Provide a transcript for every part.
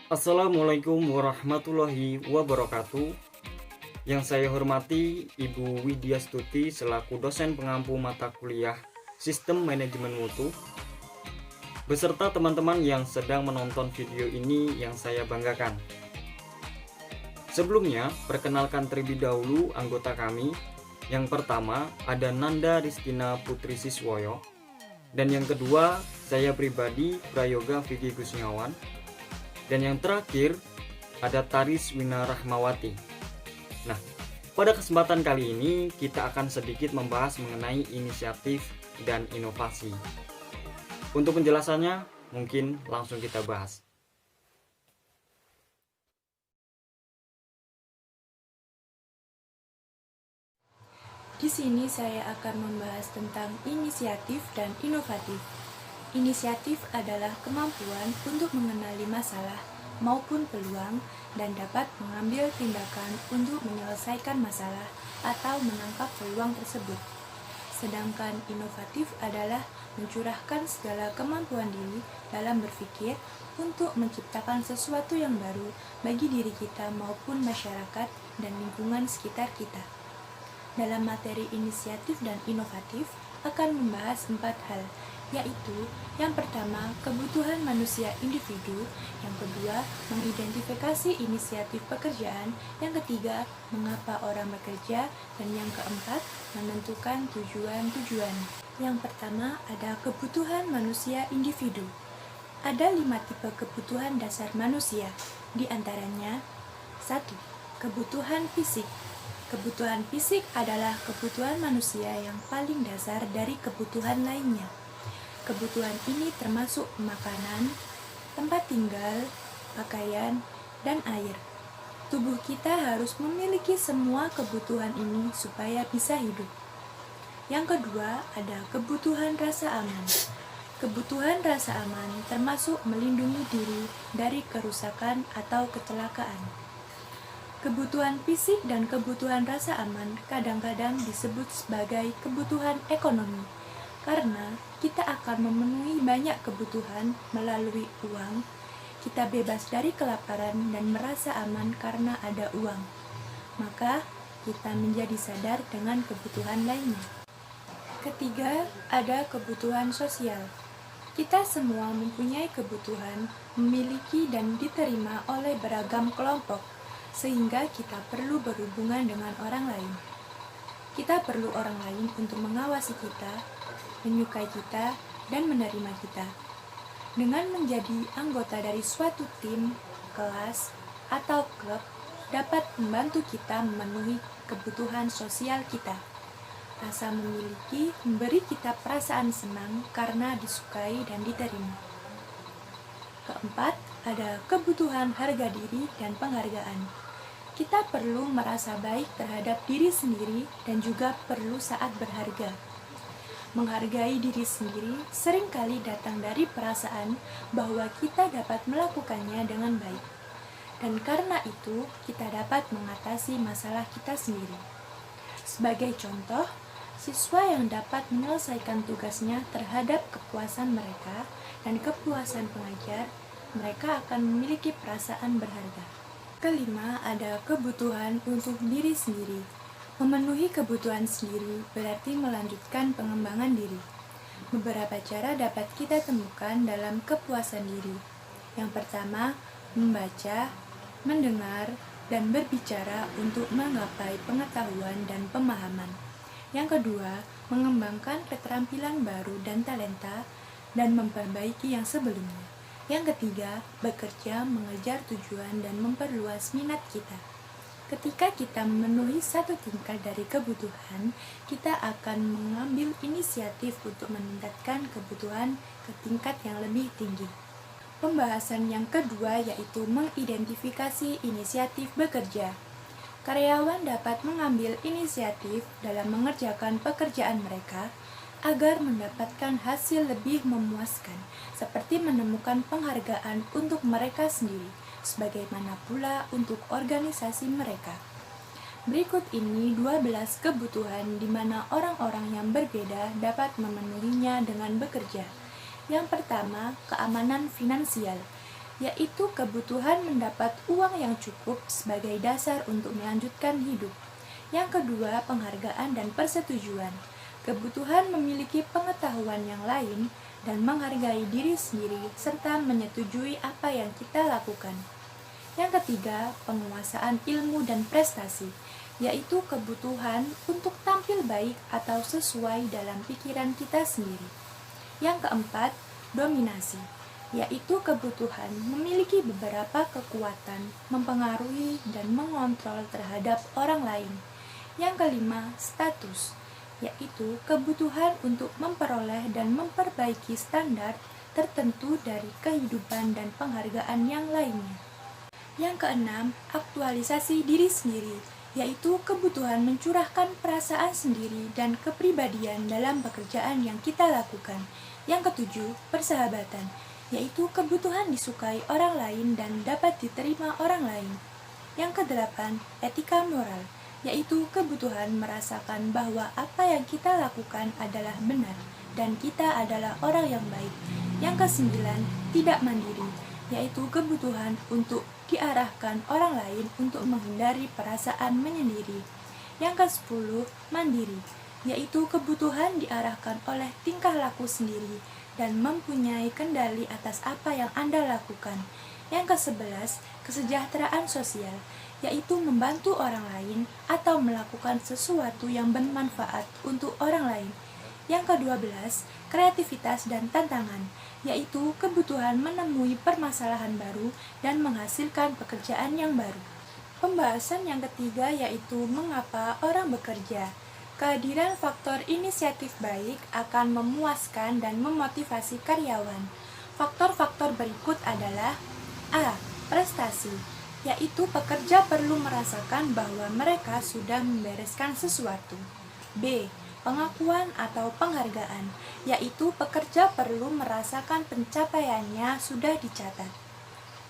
Assalamualaikum warahmatullahi wabarakatuh. Yang saya hormati Ibu Widya Stuti selaku dosen pengampu mata kuliah Sistem Manajemen Mutu, beserta teman-teman yang sedang menonton video ini yang saya banggakan. Sebelumnya, perkenalkan terlebih dahulu anggota kami. Yang pertama ada Nanda Ristina Putri Siswoyo, dan yang kedua saya pribadi Prayoga Vicky Gusniawan, dan yang terakhir ada Taris Wina Rahmawati. Nah, pada kesempatan kali ini kita akan sedikit membahas mengenai inisiatif dan inovasi. Untuk penjelasannya, mungkin langsung kita bahas. Di sini saya akan membahas tentang inisiatif dan inovatif. Inisiatif adalah kemampuan untuk mengenali masalah maupun peluang dan dapat mengambil tindakan untuk menyelesaikan masalah atau menangkap peluang tersebut. Sedangkan inovatif adalah mencurahkan segala kemampuan diri dalam berpikir untuk menciptakan sesuatu yang baru bagi diri kita maupun masyarakat dan lingkungan sekitar kita. Dalam materi inisiatif dan inovatif akan membahas 4 hal, yaitu yang pertama, kebutuhan manusia individu, yang kedua, mengidentifikasi inisiatif pekerjaan, yang ketiga, mengapa orang bekerja, dan yang keempat, menentukan tujuan-tujuan. Yang pertama, ada kebutuhan manusia individu. Ada 5 tipe kebutuhan dasar manusia, di antaranya 1. Kebutuhan fisik. Kebutuhan fisik adalah kebutuhan manusia yang paling dasar dari kebutuhan lainnya. Kebutuhan ini termasuk makanan, tempat tinggal, pakaian, dan air. Tubuh kita harus memiliki semua kebutuhan ini supaya bisa hidup. Yang kedua, ada kebutuhan rasa aman. Kebutuhan rasa aman termasuk melindungi diri dari kerusakan atau kecelakaan. Kebutuhan fisik dan kebutuhan rasa aman kadang-kadang disebut sebagai kebutuhan ekonomi, karena kita akan memenuhi banyak kebutuhan melalui uang. Kita bebas dari kelaparan dan merasa aman karena ada uang. Maka, kita menjadi sadar dengan kebutuhan lainnya. Ketiga, ada kebutuhan sosial. Kita semua mempunyai kebutuhan, memiliki dan diterima oleh beragam kelompok, sehingga kita perlu berhubungan dengan orang lain. Kita perlu orang lain untuk mengawasi kita, menyukai kita, dan menerima kita. Dengan menjadi anggota dari suatu tim, kelas, atau klub dapat membantu kita memenuhi kebutuhan sosial kita. Rasa memiliki memberi kita perasaan senang karena disukai dan diterima. Keempat, ada kebutuhan harga diri dan penghargaan. Kita perlu merasa baik terhadap diri sendiri dan juga perlu saat berharga. Menghargai diri sendiri seringkali datang dari perasaan bahwa kita dapat melakukannya dengan baik. Dan karena itu, kita dapat mengatasi masalah kita sendiri. Sebagai contoh, siswa yang dapat menyelesaikan tugasnya terhadap kepuasan mereka dan kepuasan pengajar, mereka akan memiliki perasaan berharga. Kelima, ada kebutuhan untuk diri sendiri. Memenuhi kebutuhan sendiri berarti melanjutkan pengembangan diri. Beberapa cara dapat kita temukan dalam kepuasan diri. Yang pertama, membaca, mendengar, dan berbicara untuk menggapai pengetahuan dan pemahaman. Yang kedua, mengembangkan keterampilan baru dan talenta, dan memperbaiki yang sebelumnya. Yang ketiga, bekerja, mengejar tujuan, dan memperluas minat kita. Ketika kita memenuhi satu tingkat dari kebutuhan, kita akan mengambil inisiatif untuk meningkatkan kebutuhan ke tingkat yang lebih tinggi. Pembahasan yang kedua yaitu mengidentifikasi inisiatif bekerja. Karyawan dapat mengambil inisiatif dalam mengerjakan pekerjaan mereka agar mendapatkan hasil lebih memuaskan, seperti menemukan penghargaan untuk mereka sendiri, sebagaimana pula untuk organisasi mereka. Berikut ini 12 kebutuhan di mana orang-orang yang berbeda dapat memenuhinya dengan bekerja. Yang pertama, keamanan finansial. yaitu kebutuhan mendapat uang yang cukup sebagai dasar untuk melanjutkan hidup. Yang kedua, penghargaan dan persetujuan. Kebutuhan memiliki pengetahuan yang lain dan menghargai diri sendiri serta menyetujui apa yang kita lakukan. Yang ketiga, penguasaan ilmu dan prestasi, yaitu kebutuhan untuk tampil baik atau sesuai dalam pikiran kita sendiri. Yang keempat, dominasi, yaitu kebutuhan memiliki beberapa kekuatan, mempengaruhi dan mengontrol terhadap orang lain. Yang kelima, status, yaitu kebutuhan untuk memperoleh dan memperbaiki standar tertentu dari kehidupan dan penghargaan yang lainnya. Yang keenam, aktualisasi diri sendiri, yaitu kebutuhan mencurahkan perasaan sendiri dan kepribadian dalam pekerjaan yang kita lakukan. Yang ketujuh, persahabatan, yaitu kebutuhan disukai orang lain dan dapat diterima orang lain. Yang kedelapan, etika moral, yaitu kebutuhan merasakan bahwa apa yang kita lakukan adalah benar dan kita adalah orang yang baik. Yang kesembilan, tidak mandiri, yaitu kebutuhan untuk diarahkan orang lain untuk menghindari perasaan menyendiri. Yang kesepuluh, mandiri, yaitu kebutuhan diarahkan oleh tingkah laku sendiri dan mempunyai kendali atas apa yang Anda lakukan. Yang kesebelas, kesejahteraan sosial, yaitu membantu orang lain atau melakukan sesuatu yang bermanfaat untuk orang lain. Yang ke-12, kreativitas dan tantangan, yaitu kebutuhan menemui permasalahan baru dan menghasilkan pekerjaan yang baru. Pembahasan yang ketiga yaitu mengapa orang bekerja. Kehadiran faktor inisiatif baik akan memuaskan dan memotivasi karyawan. Faktor-faktor berikut adalah A. Prestasi, yaitu pekerja perlu merasakan bahwa mereka sudah membereskan sesuatu. B. Pengakuan atau penghargaan, yaitu pekerja perlu merasakan pencapaiannya sudah dicatat.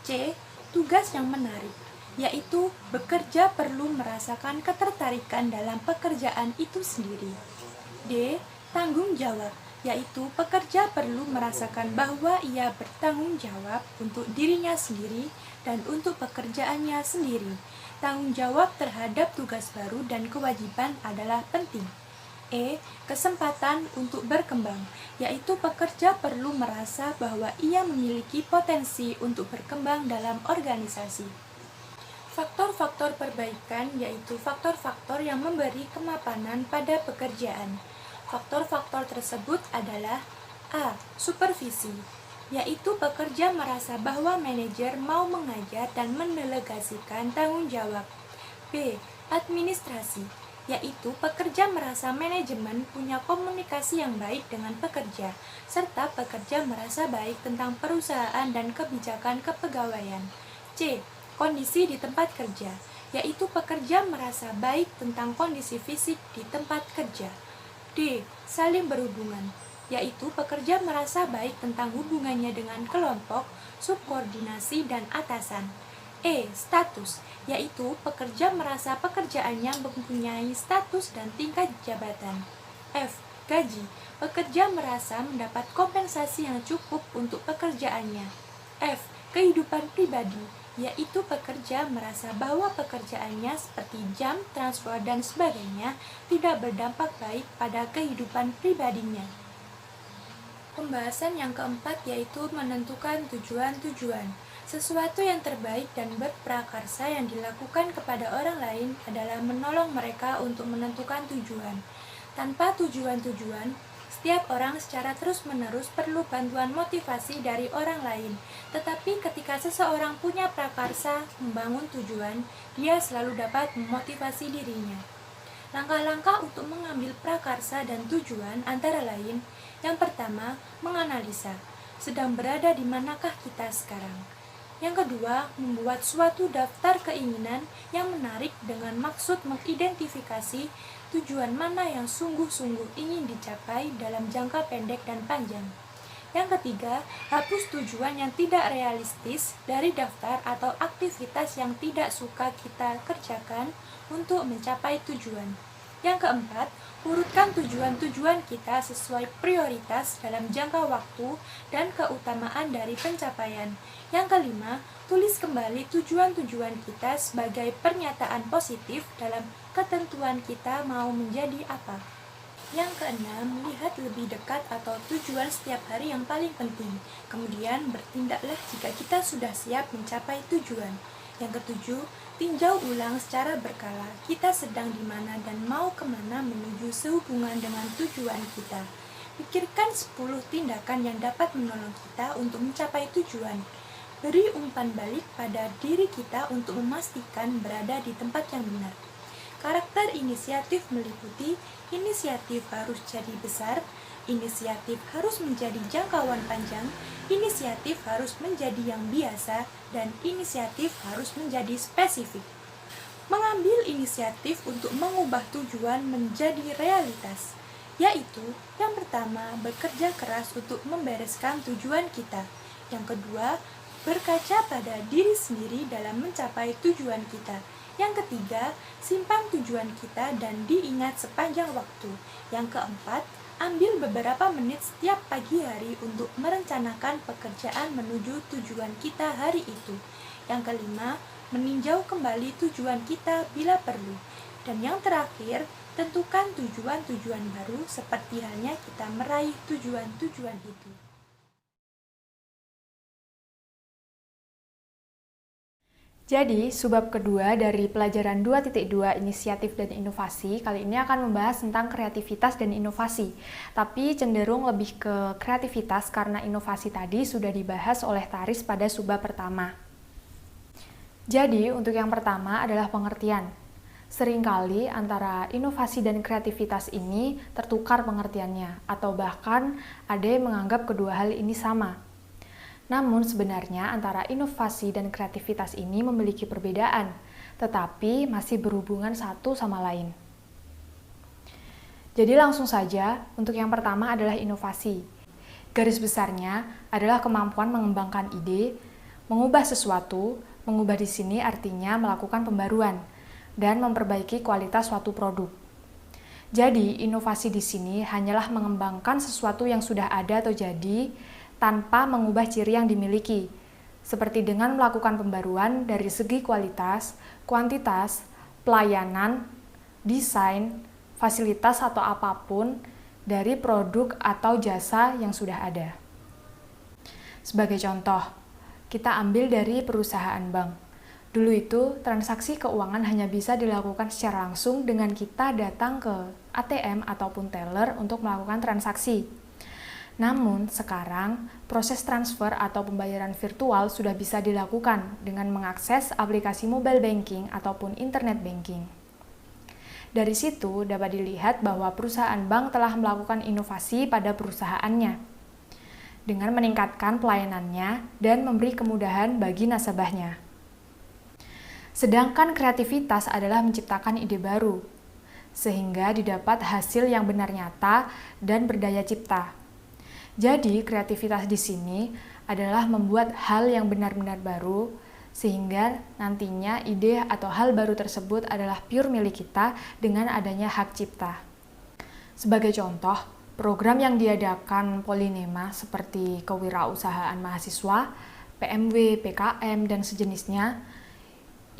C. Tugas yang menarik, yaitu bekerja perlu merasakan ketertarikan dalam pekerjaan itu sendiri. D. Tanggung jawab, yaitu pekerja perlu merasakan bahwa ia bertanggung jawab untuk dirinya sendiri dan untuk pekerjaannya sendiri. Tanggung jawab terhadap tugas baru dan kewajiban adalah penting. E. Kesempatan untuk berkembang, yaitu pekerja perlu merasa bahwa ia memiliki potensi untuk berkembang dalam organisasi. Faktor-faktor perbaikan yaitu faktor-faktor yang memberi kemapanan pada pekerjaan. Faktor-faktor tersebut adalah A. Supervisi, yaitu pekerja merasa bahwa manajer mau mengajar dan mendelegasikan tanggung jawab. B. Administrasi, yaitu pekerja merasa manajemen punya komunikasi yang baik dengan pekerja, serta pekerja merasa baik tentang perusahaan dan kebijakan kepegawaian. C. Kondisi di tempat kerja, yaitu pekerja merasa baik tentang kondisi fisik di tempat kerja. D. Saling berhubungan, yaitu pekerja merasa baik tentang hubungannya dengan kelompok, subordinasi, dan atasan. E. Status, yaitu pekerja merasa pekerjaannya mempunyai status dan tingkat jabatan. F. Gaji, pekerja merasa mendapat kompensasi yang cukup untuk pekerjaannya. F. Kehidupan pribadi, yaitu pekerja merasa bahwa pekerjaannya seperti jam, transport, dan sebagainya tidak berdampak baik pada kehidupan pribadinya. Pembahasan yang keempat yaitu menentukan tujuan-tujuan. Sesuatu yang terbaik dan berprakarsa yang dilakukan kepada orang lain adalah menolong mereka untuk menentukan tujuan. Tanpa tujuan-tujuan, setiap orang secara terus-menerus perlu bantuan motivasi dari orang lain. Tetapi ketika seseorang punya prakarsa membangun tujuan, dia selalu dapat memotivasi dirinya. Langkah-langkah untuk mengambil prakarsa dan tujuan antara lain, yang pertama, menganalisa, sedang berada di manakah kita sekarang. Yang kedua, membuat suatu daftar keinginan yang menarik dengan maksud mengidentifikasi tujuan mana yang sungguh-sungguh ingin dicapai dalam jangka pendek dan panjang. Yang ketiga, hapus tujuan yang tidak realistis dari daftar atau aktivitas yang tidak suka kita kerjakan untuk mencapai tujuan. Yang keempat, urutkan tujuan-tujuan kita sesuai prioritas dalam jangka waktu dan keutamaan dari pencapaian. Yang kelima, tulis kembali tujuan-tujuan kita sebagai pernyataan positif dalam ketentuan kita mau menjadi apa. Yang keenam, lihat lebih dekat atau tujuan setiap hari yang paling penting. Kemudian bertindaklah jika kita sudah siap mencapai tujuan. Yang ketujuh, tinjau ulang secara berkala kita sedang di mana dan mau kemana menuju sehubungan dengan tujuan kita. Pikirkan 10 tindakan yang dapat menolong kita untuk mencapai tujuan. Beri umpan balik pada diri kita untuk memastikan berada di tempat yang benar. Karakter inisiatif meliputi inisiatif harus jadi besar, inisiatif harus menjadi jangkauan panjang, inisiatif harus menjadi yang biasa, dan inisiatif harus menjadi spesifik. Mengambil inisiatif untuk mengubah tujuan menjadi realitas, yaitu yang pertama, bekerja keras untuk membereskan tujuan kita. Yang kedua, berkaca pada diri sendiri dalam mencapai tujuan kita. Yang ketiga, simpan tujuan kita dan diingat sepanjang waktu. Yang keempat, ambil beberapa menit setiap pagi hari untuk merencanakan pekerjaan menuju tujuan kita hari itu. Yang kelima, meninjau kembali tujuan kita bila perlu. Dan yang terakhir, tentukan tujuan-tujuan baru seperti halnya kita meraih tujuan-tujuan itu. Jadi, subbab kedua dari pelajaran 2.2 inisiatif dan inovasi kali ini akan membahas tentang kreativitas dan inovasi. Tapi cenderung lebih ke kreativitas karena inovasi tadi sudah dibahas oleh Taris pada subbab pertama. Jadi, untuk yang pertama adalah pengertian. Seringkali antara inovasi dan kreativitas ini tertukar pengertiannya, atau bahkan ada yang menganggap kedua hal ini sama. Namun sebenarnya antara inovasi dan kreativitas ini memiliki perbedaan, tetapi masih berhubungan satu sama lain. Jadi langsung saja, untuk yang pertama adalah inovasi. Garis besarnya adalah kemampuan mengembangkan ide, mengubah sesuatu, mengubah di sini artinya melakukan pembaruan, dan memperbaiki kualitas suatu produk. Jadi, inovasi di sini hanyalah mengembangkan sesuatu yang sudah ada atau jadi, tanpa mengubah ciri yang dimiliki, seperti dengan melakukan pembaruan dari segi kualitas, kuantitas, pelayanan, desain, fasilitas atau apapun dari produk atau jasa yang sudah ada. Sebagai contoh, kita ambil dari perusahaan bank. Dulu itu, transaksi keuangan hanya bisa dilakukan secara langsung dengan kita datang ke ATM ataupun teller untuk melakukan transaksi. Namun, sekarang proses transfer atau pembayaran virtual sudah bisa dilakukan dengan mengakses aplikasi mobile banking ataupun internet banking. Dari situ dapat dilihat bahwa perusahaan bank telah melakukan inovasi pada perusahaannya dengan meningkatkan pelayanannya dan memberi kemudahan bagi nasabahnya. Sedangkan kreativitas adalah menciptakan ide baru, sehingga didapat hasil yang benar nyata dan berdaya cipta. Jadi, kreativitas di sini adalah membuat hal yang benar-benar baru, sehingga nantinya ide atau hal baru tersebut adalah pure milik kita dengan adanya hak cipta. Sebagai contoh, program yang diadakan Polinema seperti kewirausahaan mahasiswa, PMW, PKM, dan sejenisnya,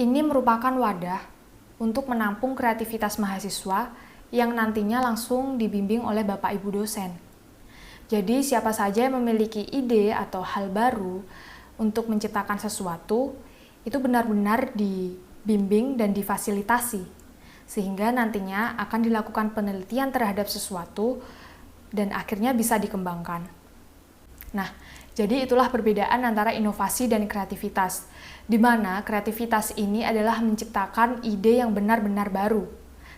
ini merupakan wadah untuk menampung kreativitas mahasiswa yang nantinya langsung dibimbing oleh Bapak Ibu dosen. Jadi siapa saja yang memiliki ide atau hal baru untuk menciptakan sesuatu, itu benar-benar dibimbing dan difasilitasi, sehingga nantinya akan dilakukan penelitian terhadap sesuatu dan akhirnya bisa dikembangkan. Nah, jadi itulah perbedaan antara inovasi dan kreativitas, di mana kreativitas ini adalah menciptakan ide yang benar-benar baru.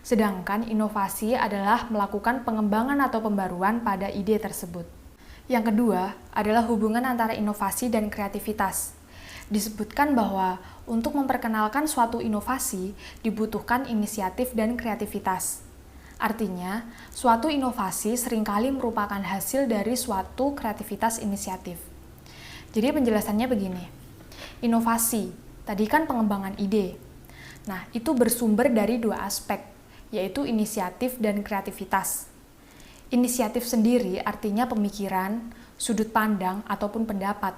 Sedangkan inovasi adalah melakukan pengembangan atau pembaruan pada ide tersebut. Yang kedua adalah hubungan antara inovasi dan kreativitas. Disebutkan bahwa untuk memperkenalkan suatu inovasi dibutuhkan inisiatif dan kreativitas. Artinya, suatu inovasi seringkali merupakan hasil dari suatu kreativitas inisiatif. Jadi penjelasannya begini. Inovasi, tadi kan pengembangan ide. Nah, itu bersumber dari dua aspek. yaitu inisiatif dan kreativitas. Inisiatif sendiri artinya pemikiran, sudut pandang, ataupun pendapat.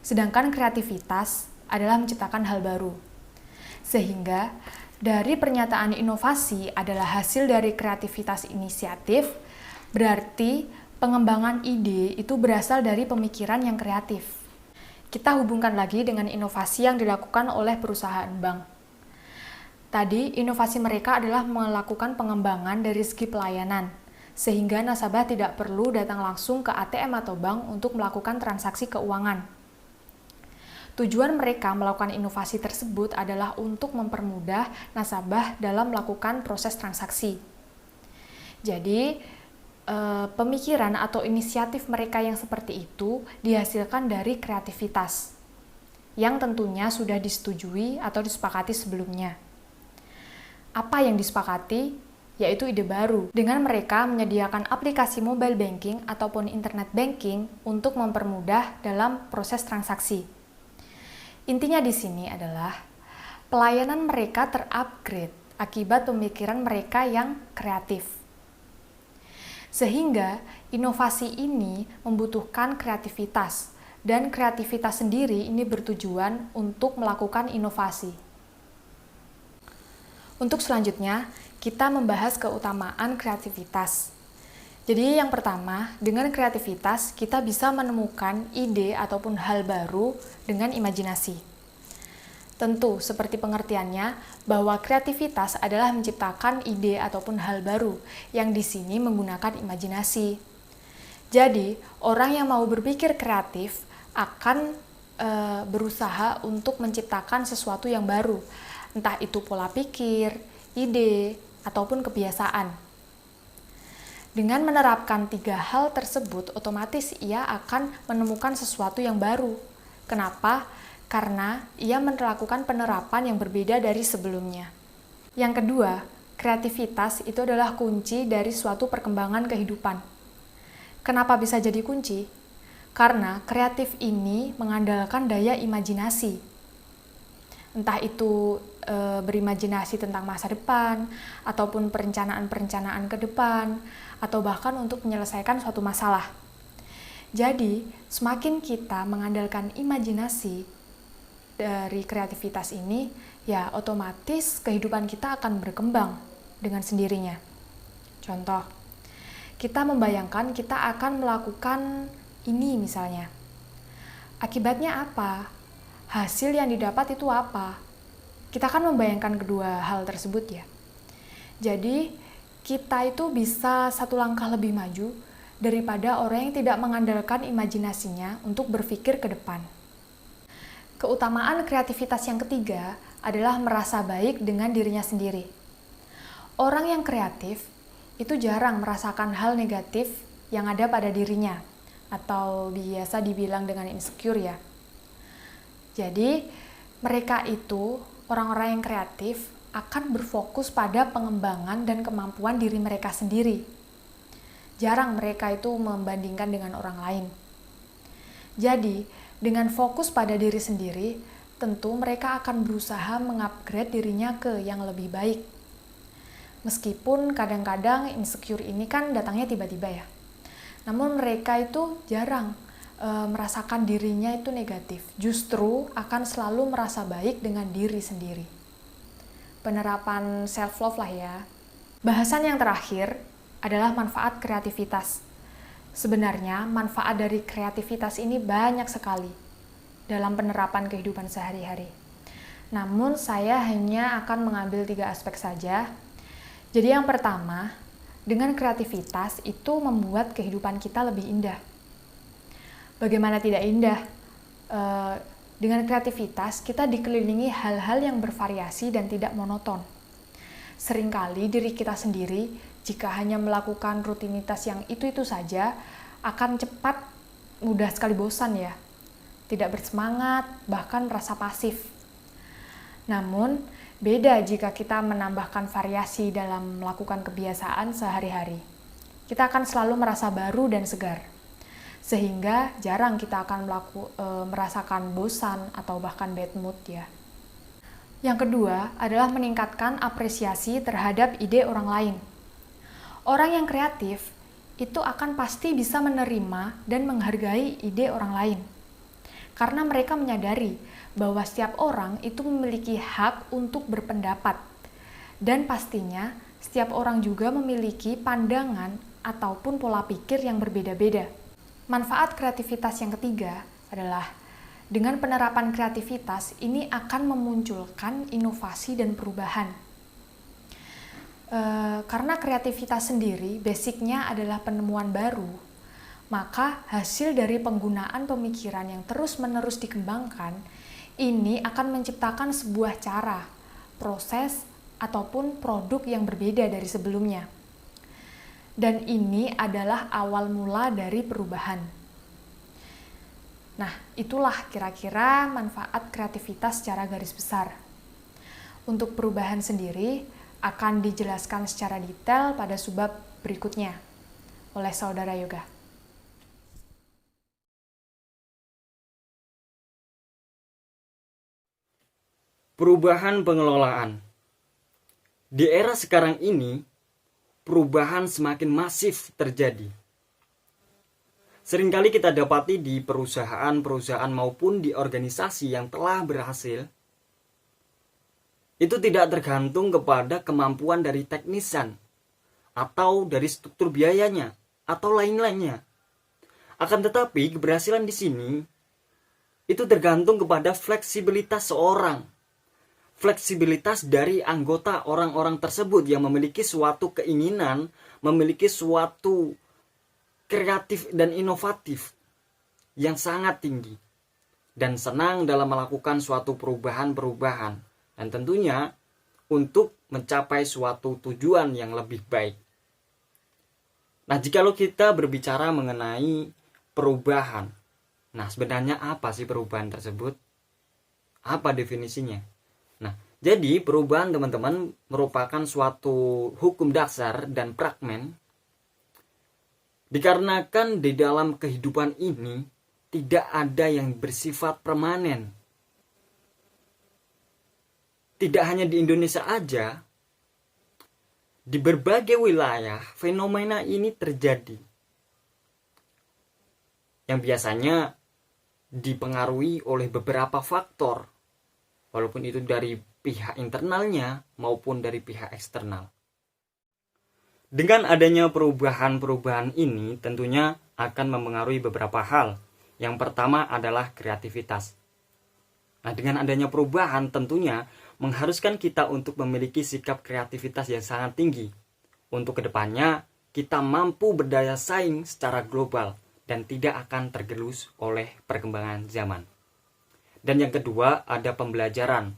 Sedangkan kreativitas adalah menciptakan hal baru. Sehingga dari pernyataan inovasi adalah hasil dari kreativitas inisiatif, berarti pengembangan ide itu berasal dari pemikiran yang kreatif. Kita hubungkan lagi dengan inovasi yang dilakukan oleh perusahaan bank. Tadi, inovasi mereka adalah melakukan pengembangan dari segi pelayanan, sehingga nasabah tidak perlu datang langsung ke ATM atau bank untuk melakukan transaksi keuangan. Tujuan mereka melakukan inovasi tersebut adalah untuk mempermudah nasabah dalam melakukan proses transaksi. Jadi, pemikiran atau inisiatif mereka yang seperti itu dihasilkan dari kreativitas, yang tentunya sudah disetujui atau disepakati sebelumnya. Apa yang disepakati? Yaitu ide baru. Dengan mereka menyediakan aplikasi mobile banking ataupun internet banking untuk mempermudah dalam proses transaksi. Intinya di sini adalah pelayanan mereka terupgrade akibat pemikiran mereka yang kreatif. Sehingga inovasi ini membutuhkan kreativitas, dan kreativitas sendiri ini bertujuan untuk melakukan inovasi. Untuk selanjutnya, kita membahas keutamaan kreativitas. Jadi yang pertama, dengan kreativitas kita bisa menemukan ide ataupun hal baru dengan imajinasi. Tentu, seperti pengertiannya, bahwa kreativitas adalah menciptakan ide ataupun hal baru, yang di sini menggunakan imajinasi. Jadi, orang yang mau berpikir kreatif akan berusaha untuk menciptakan sesuatu yang baru, entah itu pola pikir, ide, ataupun kebiasaan. Dengan menerapkan 3 hal tersebut, otomatis ia akan menemukan sesuatu yang baru. Kenapa? Karena ia melakukan penerapan yang berbeda dari sebelumnya. Yang kedua, kreativitas itu adalah kunci dari suatu perkembangan kehidupan. Kenapa bisa jadi kunci? Karena kreatif ini mengandalkan daya imajinasi. Entah itu berimajinasi tentang masa depan, ataupun perencanaan-perencanaan ke depan, atau bahkan untuk menyelesaikan suatu masalah. Jadi, semakin kita mengandalkan imajinasi dari kreativitas ini, ya otomatis kehidupan kita akan berkembang dengan sendirinya. Contoh, kita membayangkan kita akan melakukan ini misalnya. Akibatnya apa? Hasil yang didapat itu apa? Kita kan membayangkan kedua hal tersebut ya. Jadi, kita itu bisa satu langkah lebih maju daripada orang yang tidak mengandalkan imajinasinya untuk berpikir ke depan. Keutamaan kreativitas yang ketiga adalah merasa baik dengan dirinya sendiri. Orang yang kreatif itu jarang merasakan hal negatif yang ada pada dirinya, atau biasa dibilang dengan insecure ya. Jadi, mereka itu, orang-orang yang kreatif, akan berfokus pada pengembangan dan kemampuan diri mereka sendiri. Jarang mereka itu membandingkan dengan orang lain. Jadi, dengan fokus pada diri sendiri, tentu mereka akan berusaha mengupgrade dirinya ke yang lebih baik. Meskipun kadang-kadang insecure ini kan datangnya tiba-tiba ya. Namun mereka itu jarang merasakan dirinya itu negatif, justru akan selalu merasa baik dengan diri sendiri. Penerapan self-love lah ya. Bahasan yang terakhir adalah manfaat kreativitas. Sebenarnya manfaat dari kreativitas ini banyak sekali dalam penerapan kehidupan sehari-hari. Namun saya hanya akan mengambil 3 aspek saja. Jadi yang pertama, dengan kreativitas itu membuat kehidupan kita lebih indah. Bagaimana tidak indah? Dengan kreativitas, kita dikelilingi hal-hal yang bervariasi dan tidak monoton. Seringkali diri kita sendiri, jika hanya melakukan rutinitas yang itu-itu saja, akan cepat mudah sekali bosan ya. Tidak bersemangat, bahkan merasa pasif. Namun, beda jika kita menambahkan variasi dalam melakukan kebiasaan sehari-hari. Kita akan selalu merasa baru dan segar. Sehingga jarang kita akan merasakan bosan atau bahkan bad mood ya. Yang kedua adalah meningkatkan apresiasi terhadap ide orang lain. Orang yang kreatif itu akan pasti bisa menerima dan menghargai ide orang lain. Karena mereka menyadari bahwa setiap orang itu memiliki hak untuk berpendapat. Dan pastinya setiap orang juga memiliki pandangan ataupun pola pikir yang berbeda-beda. Manfaat kreativitas yang ketiga adalah dengan penerapan kreativitas ini akan memunculkan inovasi dan perubahan. Karena kreativitas sendiri basicnya adalah penemuan baru, maka hasil dari penggunaan pemikiran yang terus-menerus dikembangkan ini akan menciptakan sebuah cara, proses, ataupun produk yang berbeda dari sebelumnya. Dan ini adalah awal mula dari perubahan. Nah, itulah kira-kira manfaat kreativitas secara garis besar. Untuk perubahan sendiri akan dijelaskan secara detail pada subbab berikutnya oleh Saudara Yoga. Perubahan pengelolaan. Di era sekarang ini, perubahan semakin masif terjadi. Seringkali kita dapati di perusahaan-perusahaan maupun di organisasi yang telah berhasil, itu tidak tergantung kepada kemampuan dari teknisan, atau dari struktur biayanya, atau lain-lainnya. Akan tetapi, keberhasilan di sini, itu tergantung kepada fleksibilitas seorang. Fleksibilitas dari anggota orang-orang tersebut yang memiliki suatu keinginan, memiliki suatu kreatif dan inovatif yang sangat tinggi dan senang dalam melakukan suatu perubahan-perubahan dan tentunya untuk mencapai suatu tujuan yang lebih baik. Nah, jikalau kita berbicara mengenai perubahan, nah sebenarnya apa sih perubahan tersebut? Apa definisinya? Nah, jadi perubahan teman-teman merupakan suatu hukum dasar dan pragmen dikarenakan di dalam kehidupan ini tidak ada yang bersifat permanen. Tidak hanya di Indonesia aja, di berbagai wilayah fenomena ini terjadi. Yang biasanya dipengaruhi oleh beberapa faktor. Walaupun itu dari pihak internalnya maupun dari pihak eksternal. Dengan adanya perubahan-perubahan ini tentunya akan mempengaruhi beberapa hal. Yang pertama adalah kreativitas. Nah, dengan adanya perubahan tentunya mengharuskan kita untuk memiliki sikap kreativitas yang sangat tinggi. Untuk kedepannya kita mampu berdaya saing secara global dan tidak akan tergerus oleh perkembangan zaman. Dan yang kedua ada pembelajaran.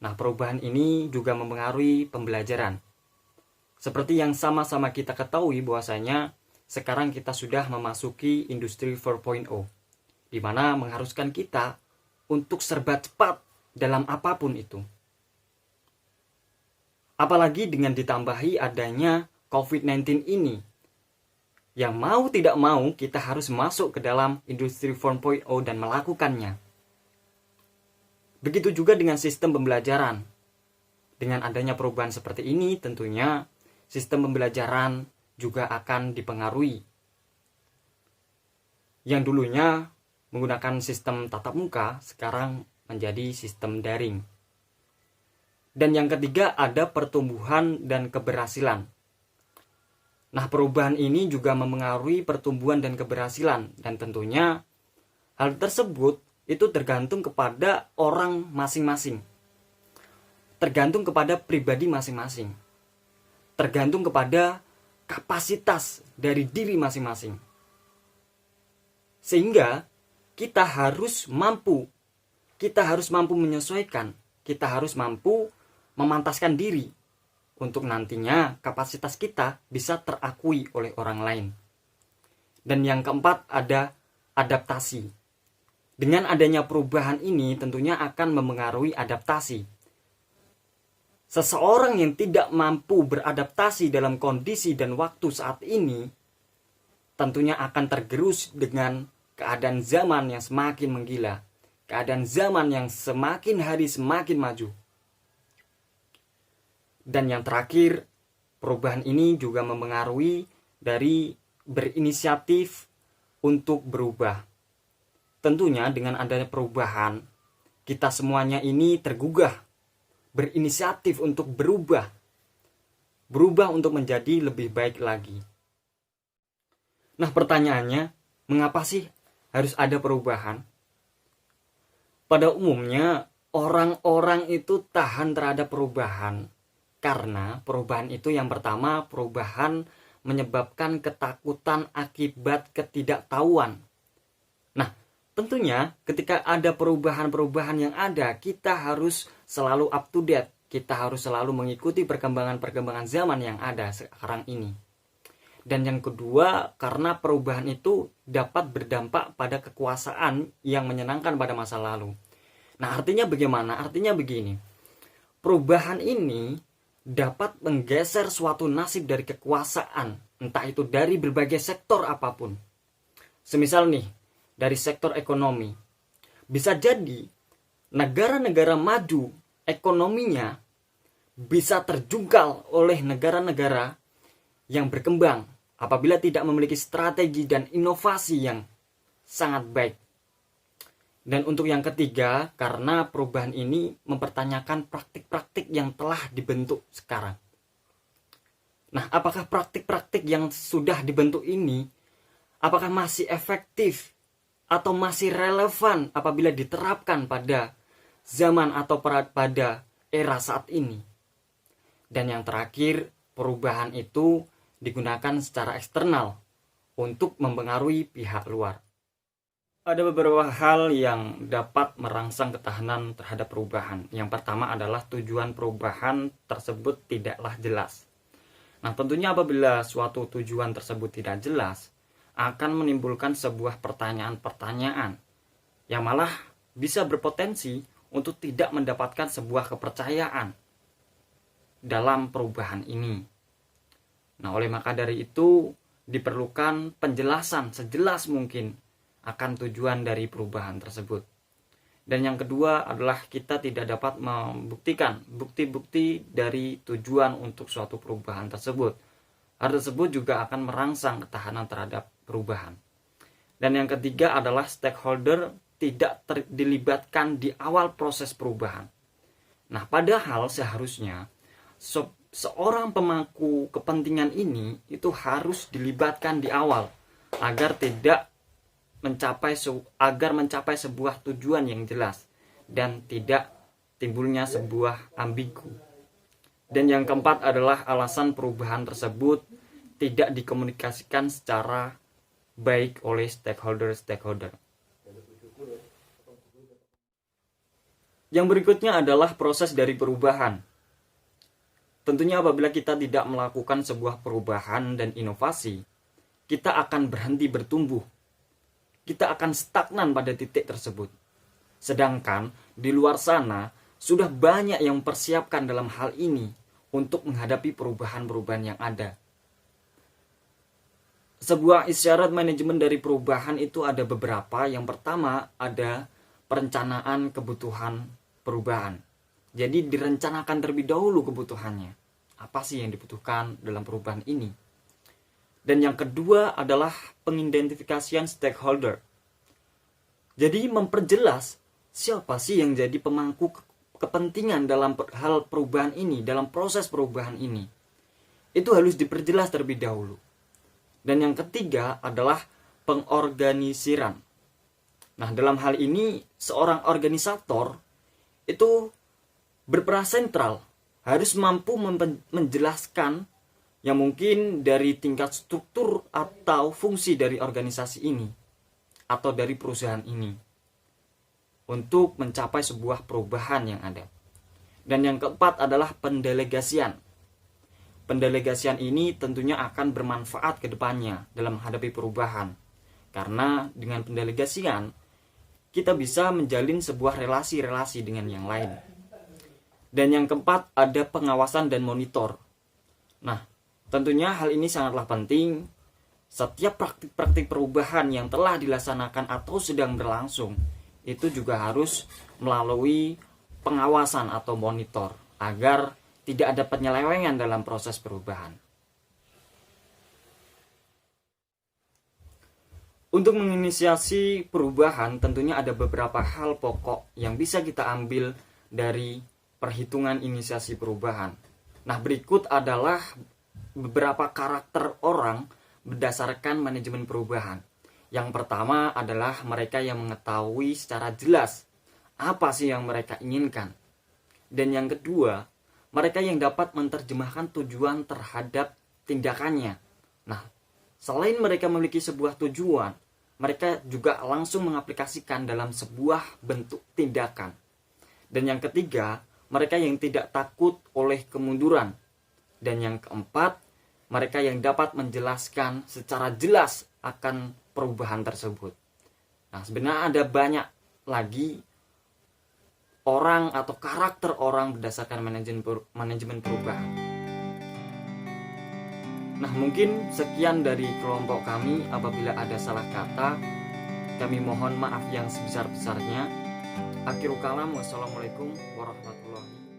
Nah, perubahan ini juga mempengaruhi pembelajaran. Seperti yang sama-sama kita ketahui bahwasanya sekarang kita sudah memasuki industri 4.0, di mana mengharuskan kita untuk serba cepat dalam apapun itu. Apalagi dengan ditambahi adanya COVID-19 ini, yang mau tidak mau kita harus masuk ke dalam industri 4.0 dan melakukannya. Begitu juga dengan sistem pembelajaran. Dengan adanya perubahan seperti ini, tentunya sistem pembelajaran juga akan dipengaruhi. Yang dulunya menggunakan sistem tatap muka, sekarang menjadi sistem daring. Dan yang ketiga ada pertumbuhan dan keberhasilan. Nah, perubahan ini juga mempengaruhi pertumbuhan dan keberhasilan. Dan tentunya hal tersebut itu tergantung kepada orang masing-masing. Tergantung kepada pribadi masing-masing. Tergantung kepada kapasitas dari diri masing-masing. Sehingga kita harus mampu menyesuaikan, kita harus mampu memantaskan diri untuk nantinya kapasitas kita bisa terakui oleh orang lain. Dan yang keempat ada adaptasi. Dengan adanya perubahan ini tentunya akan mempengaruhi adaptasi. Seseorang yang tidak mampu beradaptasi dalam kondisi dan waktu saat ini tentunya akan tergerus dengan keadaan zaman yang semakin menggila, keadaan zaman yang semakin hari semakin maju. Dan yang terakhir, perubahan ini juga mempengaruhi dari berinisiatif untuk berubah. Tentunya dengan adanya perubahan, kita semuanya ini tergugah, berinisiatif untuk berubah untuk menjadi lebih baik lagi. Nah, pertanyaannya, mengapa sih harus ada perubahan? Pada umumnya, orang-orang itu tahan terhadap perubahan karena perubahan itu yang pertama, perubahan menyebabkan ketakutan akibat ketidaktahuan. Nah, tentunya ketika ada perubahan-perubahan yang ada, kita harus selalu up to date. Kita harus selalu mengikuti perkembangan-perkembangan zaman yang ada sekarang ini. Dan yang kedua, karena perubahan itu dapat berdampak pada kekuasaan yang menyenangkan pada masa lalu. Nah, artinya bagaimana? Artinya begini. Perubahan ini dapat menggeser suatu nasib dari kekuasaan, entah itu dari berbagai sektor apapun. Semisal nih, dari sektor ekonomi. Bisa jadi negara-negara maju ekonominya bisa terjungkal oleh negara-negara yang berkembang apabila tidak memiliki strategi dan inovasi yang sangat baik. Dan untuk yang ketiga, karena perubahan ini mempertanyakan praktik-praktik yang telah dibentuk sekarang. Nah, apakah praktik-praktik yang sudah dibentuk ini, apakah masih efektif atau masih relevan apabila diterapkan pada zaman atau pada era saat ini? Dan yang terakhir, perubahan itu digunakan secara eksternal untuk mempengaruhi pihak luar. Ada beberapa hal yang dapat merangsang ketahanan terhadap perubahan. Yang pertama adalah tujuan perubahan tersebut tidaklah jelas. Nah, tentunya apabila suatu tujuan tersebut tidak jelas, akan menimbulkan sebuah pertanyaan-pertanyaan yang malah bisa berpotensi untuk tidak mendapatkan sebuah kepercayaan dalam perubahan ini. Nah, oleh maka dari itu diperlukan penjelasan sejelas mungkin akan tujuan dari perubahan tersebut. Dan yang kedua adalah kita tidak dapat membuktikan bukti-bukti dari tujuan untuk suatu perubahan tersebut. Hal tersebut juga akan merangsang ketahanan terhadap perubahan. Dan yang ketiga adalah stakeholder tidak dilibatkan di awal proses perubahan. Nah, padahal seharusnya seorang pemangku kepentingan ini itu harus dilibatkan di awal agar mencapai sebuah tujuan yang jelas dan tidak timbulnya sebuah ambigu. Dan yang keempat adalah alasan perubahan tersebut tidak dikomunikasikan secara baik oleh stakeholder. Yang berikutnya adalah proses dari perubahan. Tentunya apabila kita tidak melakukan sebuah perubahan dan inovasi, kita akan berhenti bertumbuh. Kita akan stagnan pada titik tersebut. Sedangkan di luar sana sudah banyak yang mempersiapkan dalam hal ini untuk menghadapi perubahan-perubahan yang ada. Sebuah isyarat manajemen dari perubahan itu ada beberapa. Yang pertama ada perencanaan kebutuhan perubahan. Jadi direncanakan terlebih dahulu kebutuhannya. Apa sih yang dibutuhkan dalam perubahan ini? Dan yang kedua adalah pengidentifikasian stakeholder. Jadi memperjelas siapa sih yang jadi pemangku kepentingan dalam hal perubahan ini, dalam proses perubahan ini. Itu harus diperjelas terlebih dahulu. Dan yang ketiga adalah pengorganisiran. Nah, dalam hal ini seorang organisator itu berperan sentral, harus mampu menjelaskan yang mungkin dari tingkat struktur atau fungsi dari organisasi ini atau dari perusahaan ini untuk mencapai sebuah perubahan yang ada. Dan yang keempat adalah pendelegasian. Pendelegasian ini tentunya akan bermanfaat ke depannya dalam menghadapi perubahan. Karena dengan pendelegasian kita bisa menjalin sebuah relasi-relasi dengan yang lain. Dan yang keempat ada pengawasan dan monitor. Nah, tentunya hal ini sangatlah penting. Setiap praktik-praktik perubahan yang telah dilaksanakan atau sedang berlangsung itu juga harus melalui pengawasan atau monitor agar tidak ada penyelewengan dalam proses perubahan. Untuk menginisiasi perubahan tentunya ada beberapa hal pokok yang bisa kita ambil dari perhitungan inisiasi perubahan. Nah, berikut adalah beberapa karakter orang berdasarkan manajemen perubahan. Yang pertama adalah mereka yang mengetahui secara jelas apa sih yang mereka inginkan. Dan yang kedua, mereka yang dapat menerjemahkan tujuan terhadap tindakannya. Nah, selain mereka memiliki sebuah tujuan, mereka juga langsung mengaplikasikan dalam sebuah bentuk tindakan. Dan yang ketiga, mereka yang tidak takut oleh kemunduran. Dan yang keempat, mereka yang dapat menjelaskan secara jelas akan perubahan tersebut. Nah, sebenarnya ada banyak lagi orang atau karakter orang berdasarkan manajemen perubahan. Nah, mungkin sekian dari kelompok kami. Apabila ada salah kata, kami mohon maaf yang sebesar-besarnya. Akhirul kalam, wassalamualaikum warahmatullahi wabarakatuh.